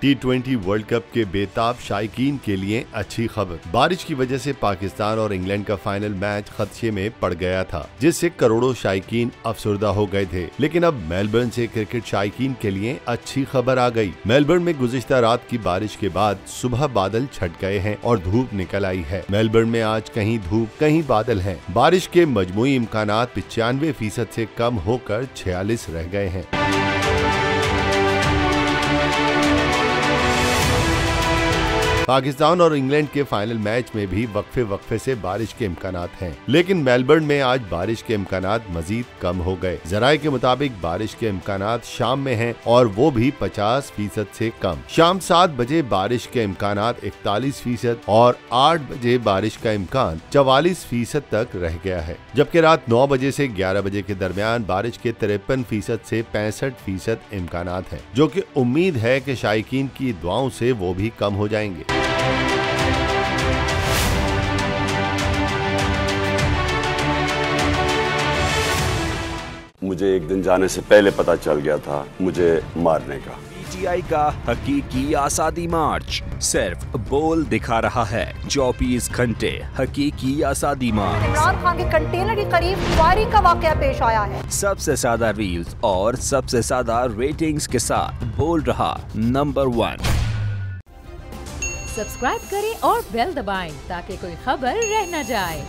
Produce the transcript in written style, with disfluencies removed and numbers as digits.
T20 world cup के बेताब शायकीन के लिए अच्छी खबर। बारिश की वजह से पाकिस्तान और इंग्लैंड का फाइनल मैच खदशे में पड़ गया था, जिससे करोड़ों शायकीन अफसरदा हो गए थे। लेकिन अब मेलबर्न से क्रिकेट शायकीन के लिए अच्छी खबर आ गई। मेलबर्न में गुज़िश्ता रात की बारिश के बाद सुबह बादल छट गए हैं और धूप निकल आई है। मेलबर्न में आज कहीं धूप कहीं बादल है। बारिश के मजमूई इम्कानात 95% से कम होकर 46 रह गए हैं। पाकिस्तान और इंग्लैंड के फाइनल मैच में भी वक्फे से बारिश के इम्कानात हैं, लेकिन मेलबर्न में आज बारिश के इम्कानात मजीद कम हो गए। जराये के मुताबिक बारिश के इम्कानात शाम में हैं और वो भी 50% से कम। शाम 7 बजे बारिश के इम्कानात 41% और 8 बजे बारिश का इम्कान 44% तक रह गया है, जबकि रात 9 बजे से 11 बजे के दरमियान बारिश के 53% से 65% इम्कानात हैं, जो कि उम्मीद है कि शायकीन की दुआओं से वो भी कम हो जाएंगे। मुझे एक दिन जाने से पहले पता चल गया था मुझे मारने का। पीटीआई का हकीकी आज़ादी मार्च सिर्फ बोल दिखा रहा है। 24 घंटे हकीकी आज़ादी मार्च। इमरान खान के कंटेनर के करीब फायरिंग का वाकया पेश आया है। सबसे ज्यादा रील्स और सबसे ज्यादा रेटिंग्स के साथ बोल रहा नंबर 1। सब्सक्राइब करें और बेल दबाएं ताकि कोई खबर रह न जाए।